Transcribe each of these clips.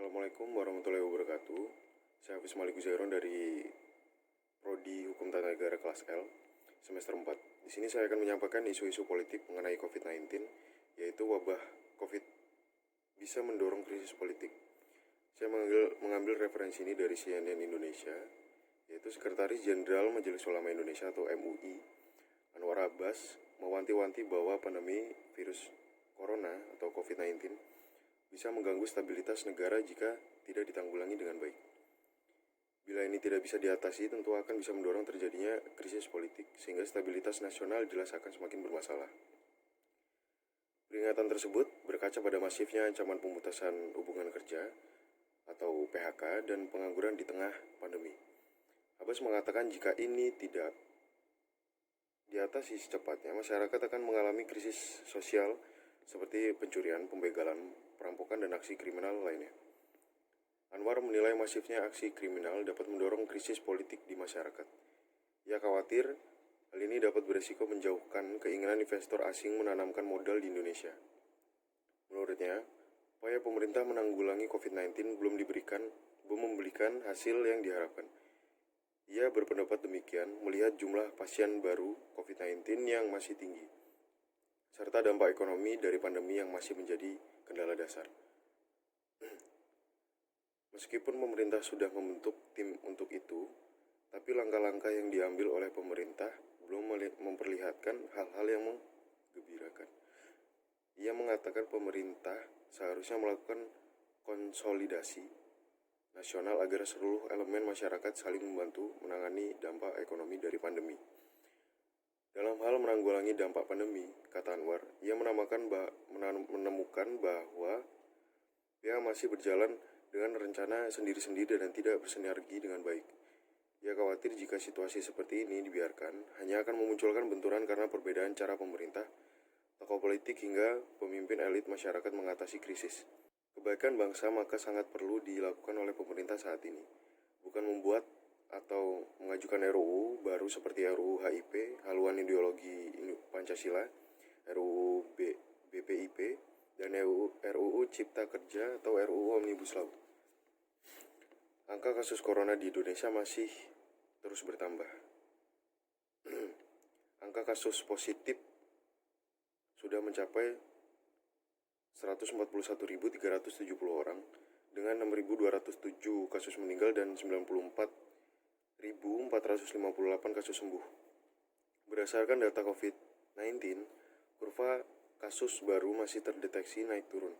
Assalamualaikum warahmatullahi wabarakatuh. Saya Hafiz Malik Zairon dari Prodi Hukum Tata Negara kelas L, semester 4. Di sini saya akan menyampaikan isu-isu politik mengenai COVID-19, yaitu wabah COVID bisa mendorong krisis politik. Saya mengambil referensi ini dari CNN Indonesia, yaitu Sekretaris Jenderal Majelis Ulama Indonesia atau MUI, Anwar Abbas, mewanti-wanti bahwa pandemi virus corona atau COVID-19 bisa mengganggu stabilitas negara jika tidak ditanggulangi dengan baik. Bila ini tidak bisa diatasi, tentu akan bisa mendorong terjadinya krisis politik, sehingga stabilitas nasional jelas akan semakin bermasalah. Peringatan tersebut berkaca pada masifnya ancaman pemutasan hubungan kerja atau PHK dan pengangguran di tengah pandemi. Abbas mengatakan jika ini tidak diatasi secepatnya, masyarakat akan mengalami krisis sosial seperti pencurian, pembegalan, perampokan, dan aksi kriminal lainnya. Anwar menilai masifnya aksi kriminal dapat mendorong krisis politik di masyarakat. Ia khawatir hal ini dapat beresiko menjauhkan keinginan investor asing menanamkan modal di Indonesia. Menurutnya, upaya pemerintah menanggulangi COVID-19 belum memberikan hasil yang diharapkan. Ia berpendapat demikian melihat jumlah pasien baru COVID-19 yang masih tinggi, serta dampak ekonomi dari pandemi yang masih menjadi kendala dasar. Meskipun pemerintah sudah membentuk tim untuk itu, tapi langkah-langkah yang diambil oleh pemerintah belum memperlihatkan hal-hal yang menggembirakan. Ia mengatakan pemerintah seharusnya melakukan konsolidasi nasional agar seluruh elemen masyarakat saling membantu menangani dampak ekonomi dari pandemi. Dalam hal menanggulangi dampak pandemi, kata Anwar, ia menemukan bahwa pihak masih berjalan dengan rencana sendiri-sendiri dan tidak bersinergi dengan baik. Ia khawatir jika situasi seperti ini dibiarkan, hanya akan memunculkan benturan karena perbedaan cara pemerintah, tokoh politik hingga pemimpin elit masyarakat mengatasi krisis. Kebaikan bangsa maka sangat perlu dilakukan oleh pemerintah saat ini, bukan membuat atau mengajukan RUU baru seperti RUU HIP, haluan ideologi Pancasila, RUU BPIP, dan RUU Cipta Kerja atau RUU Omnibus Law. Angka kasus corona di Indonesia masih terus bertambah. Angka kasus positif sudah mencapai 141.370 orang dengan 6.207 kasus meninggal dan 94.458 kasus sembuh. Berdasarkan data COVID-19, kurva kasus baru masih terdeteksi naik turun.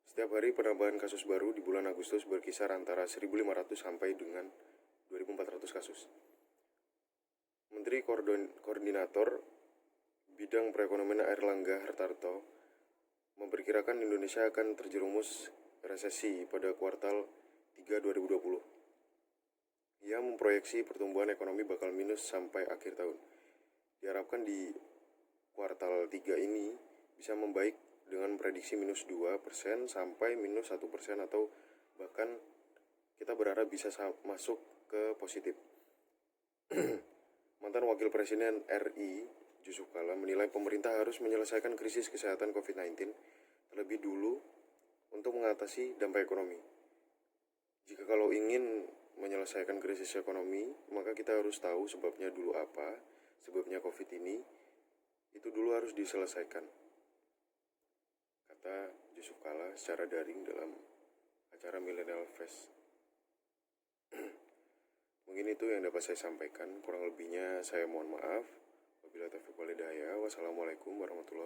Setiap hari penambahan kasus baru di bulan Agustus berkisar antara 1.500 sampai dengan 2.400 kasus. Menteri Koordinator Bidang Perekonomian Airlangga Hartarto memperkirakan Indonesia akan terjerumus resesi pada kuartal 3 2020. Ia memproyeksi pertumbuhan ekonomi bakal minus sampai akhir tahun. Diharapkan di kuartal 3 ini bisa membaik dengan prediksi minus 2% sampai minus 1% atau bahkan kita berharap bisa masuk ke positif. Mantan Wakil Presiden RI, Yusuf Kala, menilai pemerintah harus menyelesaikan krisis kesehatan COVID-19 terlebih dulu untuk mengatasi dampak ekonomi. Jika kalau ingin menyelesaikan krisis ekonomi, maka kita harus tahu sebabnya dulu apa, sebabnya COVID ini, itu dulu harus diselesaikan, kata Yusuf Kala secara daring dalam acara Millennial Fest. Mungkin itu yang dapat saya sampaikan, kurang lebihnya saya mohon maaf. Wabillahi taufiq wal hidayah. Wassalamualaikum warahmatullahi wabarakatuh.